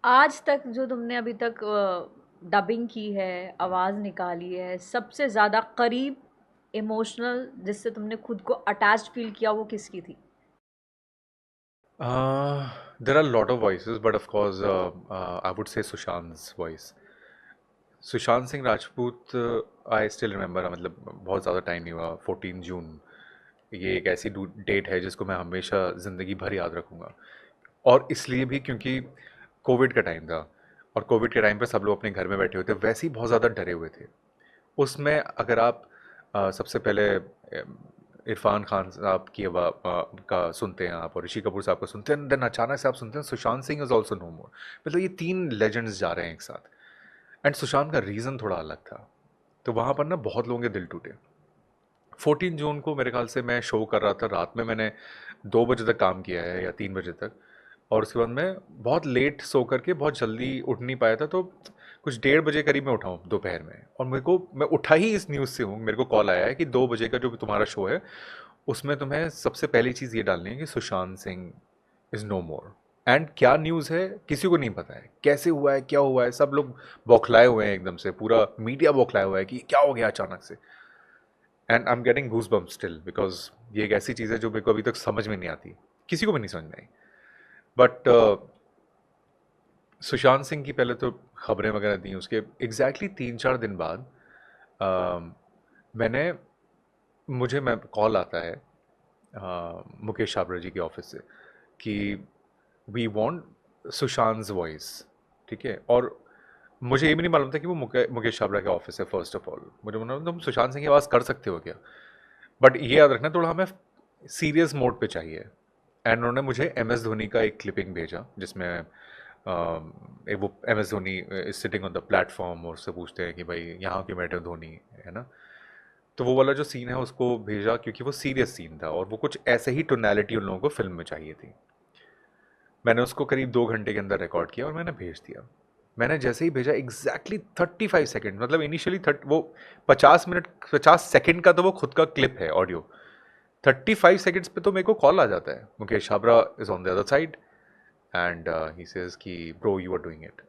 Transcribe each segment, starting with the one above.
आज तक जो तुमने अभी तक डबिंग की है, आवाज़ निकाली है, सबसे ज़्यादा करीब इमोशनल जिससे तुमने खुद को अटैच्ड फील किया वो किसकी थी? There are a lot of voices, but of course, I would say Sushant's voice. Sushant Singh Rajput, I still remember, मतलब बहुत ज़्यादा टाइम नहीं हुआ, 14 जून। ये एक ऐसी डेट है जिसको मैं हमेशा ज़िंदगी भर याद रखूँगा। और इसलिए भी क्योंकि कोविड का टाइम था, और कोविड के टाइम पे सब लोग अपने घर में बैठे हुए थे, वैसे ही बहुत ज़्यादा डरे हुए थे। उसमें अगर आप सबसे पहले इरफान खान साहब की का सुनते हैं आप, और ऋषि कपूर साहब का सुनते हैं, देन अचानक से आप सुनते हैं Sushant Singh is also no more. मतलब ये तीन लेजेंड्स जा रहे हैं एक साथ। एंड सुशांत का रीज़न थोड़ा अलग था, तो वहाँ पर ना बहुत लोगों के दिल टूटे। 14 जून को मेरे ख्याल से मैं शो कर रहा था, रात में मैंने 2 बजे तक काम किया है या 3 बजे तक। और उसके बाद मैं बहुत लेट सो करके बहुत जल्दी उठ नहीं पाया था, तो कुछ 1:30 बजे करीब मैं उठा हूँ दोपहर में। और मैं उठा ही इस न्यूज़ से हूँ, मेरे को कॉल आया है कि 2 बजे का जो तुम्हारा शो है उसमें तुम्हें सबसे पहली चीज़ ये डालनी है कि Sushant Singh is no more. And क्या न्यूज़ है किसी को नहीं पता है, कैसे हुआ है, क्या हुआ है, सब लोग बौखलाए हुए हैं एकदम से, पूरा मीडिया बौखलाया हुआ है कि क्या हो गया अचानक से। And I am getting goose bump still, because ये एक ऐसी चीज़ है जो मेरे को अभी तक समझ में नहीं आती, किसी को भी नहीं समझ में आई। बट सुशांत सिंह की पहले तो खबरें वगैरह दी, उसके एग्जैक्टली 3-4 दिन बाद मैंने मैं कॉल आता है मुकेश छाबड़ा जी के ऑफिस से कि वी वांट सुशांत वॉइस। ठीक है, और मुझे ये भी नहीं मालूम था कि वो मुकेश छाबड़ा के ऑफिस है। फर्स्ट ऑफ ऑल मुझे मालूम तुम सुशांत सिंह की आवाज़ कर सकते हो क्या, बट ये याद रखना थोड़ा हमें सीरियस मोड पे चाहिए। एंड उन्होंने मुझे एम एस धोनी का एक क्लिपिंग भेजा जिसमें एक वो M S Dhoni is sitting on the platform, और उससे पूछते हैं कि भाई यहाँ क्यों बैठे हो धोनी, है ना। तो वो वाला जो सीन है उसको भेजा, क्योंकि वो सीरियस सीन था और वो कुछ ऐसे ही टोनैलिटी उन लोगों को फिल्म में चाहिए थी। मैंने उसको करीब 2 घंटे के अंदर रिकॉर्ड किया और मैंने भेज दिया। मैंने जैसे ही भेजा एग्जैक्टली 35 सेकेंड, मतलब इनिशियली वो 50 मिनट 50 सेकेंड का तो वो खुद का क्लिप है ऑडियो। 35 सेकेंड्स पे तो मेरे को कॉल आ जाता है, Mukesh Chhabra is on the other side and he says कि bro you are doing it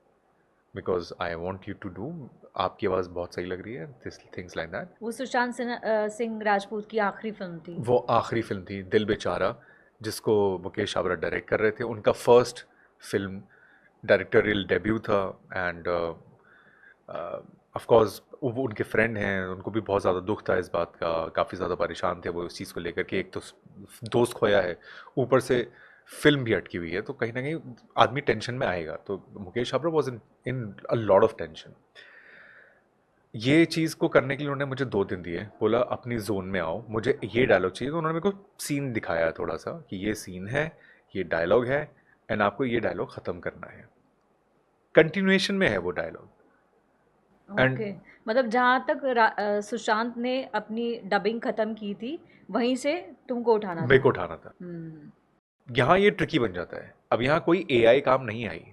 because I want you to do, आपकी आवाज़ बहुत सही लग रही है, दिस थिंग्स लाइक दैट। वो सुशांत सिंह राजपूत की आखिरी फिल्म थी। वो आखिरी फिल्म थी दिल बेचारा, जिसको मुकेश छाबरा डायरेक्ट कर रहे थे, उनका फर्स्ट फिल्म डायरेक्टोरियल डेब्यू था। एंड ऑफ कोर्स वो उनके फ्रेंड हैं, उनको भी बहुत ज़्यादा दुख था इस बात का, काफ़ी ज़्यादा परेशान थे वो इस चीज़ को लेकर कि एक तो दोस्त खोया है, ऊपर से फिल्म भी अटकी हुई है, तो कहीं ना कहीं आदमी टेंशन में आएगा। तो Mukesh Chhabra was in in a lot of tension. ये चीज़ को करने के लिए उन्होंने मुझे 2 दिन दिए, बोला अपनी जोन में आओ, मुझे ये डायलॉग चाहिए। तो उन्होंने मेरे को सीन दिखाया थोड़ा सा कि ये सीन है, ये डायलॉग है, एंड आपको ये डायलॉग ख़त्म करना है। कंटिन्यूएशन में है वो डायलॉग। And okay. मतलब जहाँ तक सुशांत ने अपनी डबिंग खत्म की थी, वहीं से तुमको उठाना मेरे था। को उठाना था। हम्म। यहाँ ये ट्रिकी बन जाता है, अब यहाँ कोई एआई काम नहीं आई,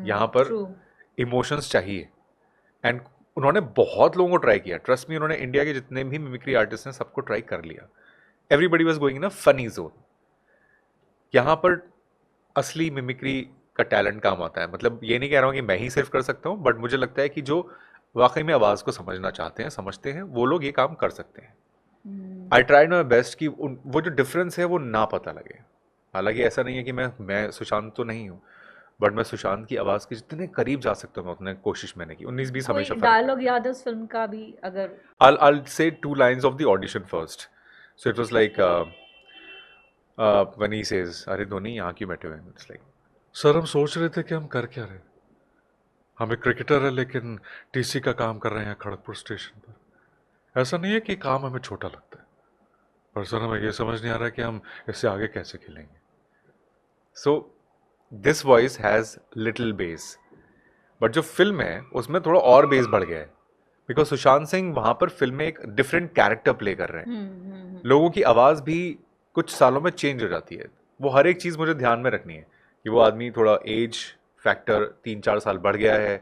यहाँ पर ट्रू। इमोशंस चाहिए। एंड उन्होंने बहुत लोगों को ट्राई किया, ट्रस्ट मी, उन्होंने इंडिया के जितने भी मिमिक्री आर्टिस्ट हैं सबको ट्राई कर लिया। Everybody was going in a funny zone. यहाँ पर असली मिमिक्री का टैलेंट काम आता है, मतलब ये नहीं कह रहा हूँ कि मैं ही सिर्फ कर सकता हूँ, बट मुझे लगता है कि जो वाकई में आवाज़ को समझना चाहते हैं, समझते हैं, वो लोग ये काम कर सकते हैं। आई ट्राइड माई बेस्ट कि वो जो डिफरेंस है वो ना पता लगे। हालांकि ऐसा नहीं है कि मैं सुशांत तो नहीं हूँ, बट मैं सुशांत की आवाज़ के जितने करीब जा सकता हूँ मैं उतने कोशिश मैंने की। 19-20 कोई हमेशा फ़र्क डायलॉग पड़ता है। याद है उस फिल्म का भी अगर? I'll say 2 lines of the audition first. So it was like when he says, "अरे धोनी यहाँ क्यों बैठे हुए हैं?" It's like, सर हम सोच रहे थे कि हम कर क्या रहे, हम एक क्रिकेटर है लेकिन टीसी का काम कर रहे हैं खड़गपुर स्टेशन पर। ऐसा नहीं है कि काम हमें छोटा लगता है, पर सर हमें ये समझ नहीं आ रहा कि हम इससे आगे कैसे खेलेंगे। So this voice has little base, but जो फिल्म है उसमें थोड़ा और बेस बढ़ गया है, बिकॉज सुशांत सिंह वहाँ पर फिल्म में एक डिफरेंट कैरेक्टर प्ले कर रहे हैं। लोगों की आवाज़ भी कुछ सालों में चेंज हो जाती है। वो हर एक चीज़ मुझे ध्यान में रखनी है कि वो आदमी थोड़ा एज फैक्टर 3-4 साल बढ़ गया है,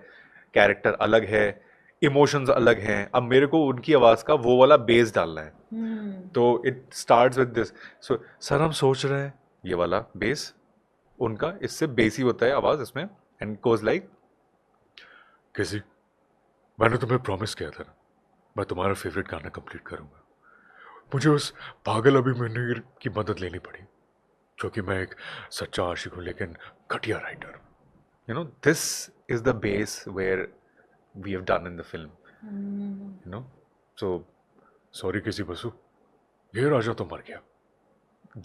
कैरेक्टर अलग है, इमोशंस अलग हैं, अब मेरे को उनकी आवाज़ का वो वाला बेस डालना है। हम्म। तो it starts with this. So sir हम सोच रहे हैं ये वाला बेस, उनका इससे बेस ही होता है आवाज़ इसमें, एंड गोज लाइक, किसी मैंने तुम्हें प्रॉमिस किया था ना, मैं तुम्हारा फेवरेट गाना कंप्लीट करूंगा। मुझे उस पागल अभिमन्यु की मदद लेनी पड़ी, क्योंकि मैं एक सच्चा आशिक हूं लेकिन घटिया writer. You know, this is the base where we have done in the film, you know. So sorry किसी बसु, ये राजा तो मर गया।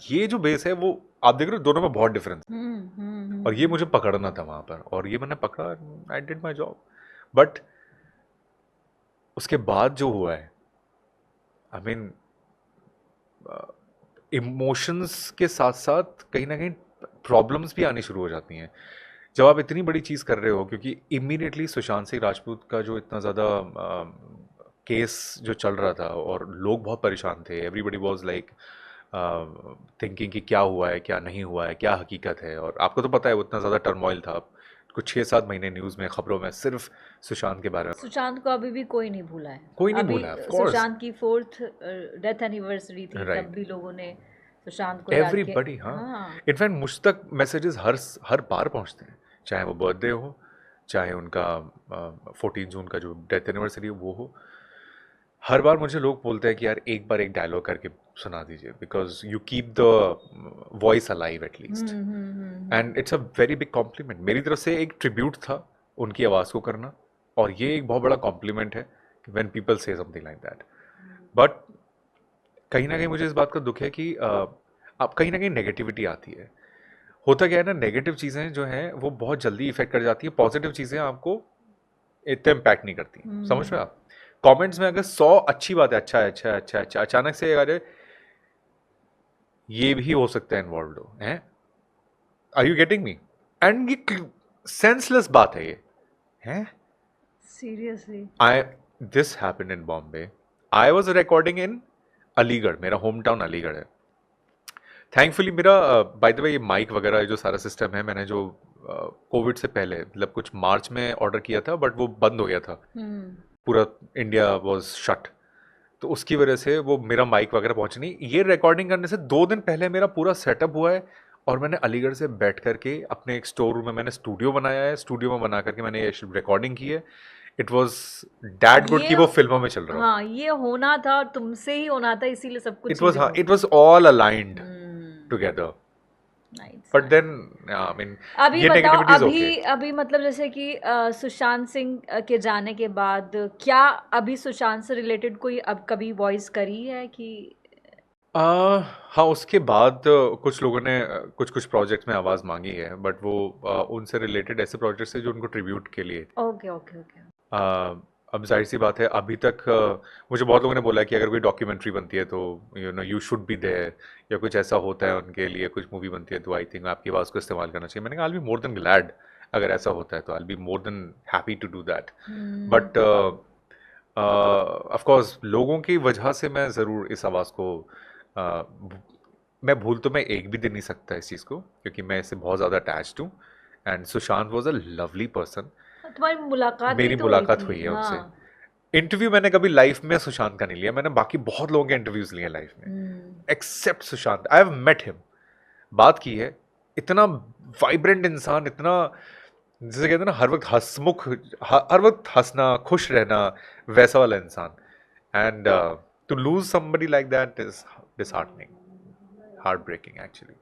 ये जो बेस है वो आप देख रहे हो, दोनों में बहुत डिफरेंस है। और ये मुझे पकड़ना था वहां पर, और ये मैंने पकड़ा, I did my job. But उसके बाद जो हुआ है, आई मीन, इमोशंस के साथ साथ कहीं ना कहीं प्रॉब्लम्स भी आनी शुरू हो जाती हैं जब आप इतनी बड़ी चीज़ कर रहे हो। क्योंकि इमीडिएटली सुशांत सिंह राजपूत का जो इतना ज़्यादा केस जो चल रहा था, और लोग बहुत परेशान थे, एवरीबडी वाज लाइक थिंकिंग कि क्या हुआ है, क्या नहीं हुआ है, क्या हकीकत है। और आपको तो पता है वो इतना ज़्यादा टर्मोइल था, कुछ 6-7 महीने न्यूज़ में, खबरों में सिर्फ सुशांत के बारे में। सुशांत को अभी भी कोई नहीं भूला है। कोई नहीं अभी भूला, of course। सुशांत की 4th डेथ एनिवर्सरी थी, Right। तब भी लोगों ने सुशांत को याद किया। एवरीबडी, हाँ। इनफैक्ट मुझ तक मैसेजेस हर बार पहुंचते हैं, चाहे वो बर्थडे हो, चाहे उनका 14 जून का जो डेथ एनिवर्सरी है वो हो। हर बार मुझे लोग बोलते हैं कि यार एक बार एक डायलॉग करके सुना दीजिए, because you keep the voice alive at least. And it's a very big complement. मेरी तरफ से एक ट्रिब्यूट था उनकी आवाज़ को करना, और ये एक बहुत बड़ा कॉम्प्लीमेंट है व्हेन पीपल से समथिंग लाइक दैट। बट कहीं ना कहीं मुझे इस बात का दुख है कि अब कहीं ना कहीं नेगेटिविटी आती है। होता क्या है ना, नेगेटिव चीज़ें जो हैं वो बहुत जल्दी इफेक्ट कर जाती है, पॉजिटिव चीज़ें आपको इतना इम्पैक्ट नहीं करती। समझ रहे हो आप? कमेंट्स में अगर 100 अच्छी बात है, अच्छा है, अच्छा है, अच्छा है, अच्छा, अचानक से अगर ये भी हो सकता है इन्वॉल्व हो, हैं? Are you getting me? And ये सेंसलेस बात है ये, हैं? Seriously. This happened in Bombay. I was recording in Aligarh, मेरा होम टाउन अलीगढ़ है। थैंकफुली मेरा, बाय द वे, ये माइक वगैरह जो सारा सिस्टम है, मैंने जो कोविड से पहले, मतलब कुछ मार्च में ऑर्डर किया था, बट वो बंद हो गया था। पूरा इंडिया वाज शट, तो उसकी वजह से वो मेरा माइक वगैरह पहुंच नहीं। ये रिकॉर्डिंग करने से 2 दिन पहले मेरा पूरा सेटअप हुआ है, और मैंने अलीगढ़ से बैठ करके अपने एक स्टोर रूम में मैंने स्टूडियो बनाया है, स्टूडियो में बना करके मैंने ये रिकॉर्डिंग की है। इट वॉज डैट गुड कि वो फिल्मों में चल रहा हो। हाँ, ये होना था, तुमसे ही होना था, इसीलिए सब कुछ it was all aligned together. But then I mean, अभी ये बताओ, नेगेटिविटीज अभी ओके। अभी मतलब जैसे कि सुशांत सिंह के जाने के बाद क्या अभी सुशांत से रिलेटेड कोई अब कभी वॉइस करी है कि हाँ, उसके बाद कुछ लोगों ने कुछ कुछ प्रोजेक्ट्स में आवाज़ मांगी है, बट वो उनसे रिलेटेड ऐसे प्रोजेक्ट्स है जो उनको ट्रिब्यूट के लिए। Okay okay okay. अब जाहिर सी बात है, अभी तक मुझे बहुत लोगों ने बोला है कि अगर कोई डॉक्यूमेंट्री बनती है तो you know you should be there, या कुछ ऐसा होता है उनके लिए, कुछ मूवी बनती है तो आई थिंक आपकी आवाज़ को इस्तेमाल करना चाहिए। मैंने कहा I will be more than glad, अगर ऐसा होता है तो I will be more than happy to do that. But of course लोगों की वजह से मैं ज़रूर इस आवाज़ को मैं भूल तो मैं एक भी दे नहीं सकता इस चीज़ को, क्योंकि मैं इससे बहुत ज़्यादा अटैच्ड हूँ। And Sushant was a lovely person. तुम्हारी मुलाकात भी मेरी तो मुलाकात थी। हुई है हाँ। उनसे। इंटरव्यू मैंने कभी लाइफ में सुशांत का नहीं लिया, मैंने बाकी बहुत लोगों के इंटरव्यूज लिए लाइफ में, except Sushant. I have met him, बात की है। इतना वाइब्रेंट इंसान, इतना जैसे कहते हैं ना हर वक्त हंसमुख, हर वक्त हंसना, खुश रहना, वैसा वाला इंसान। And to lose somebody like that is disheartening, heart breaking actually.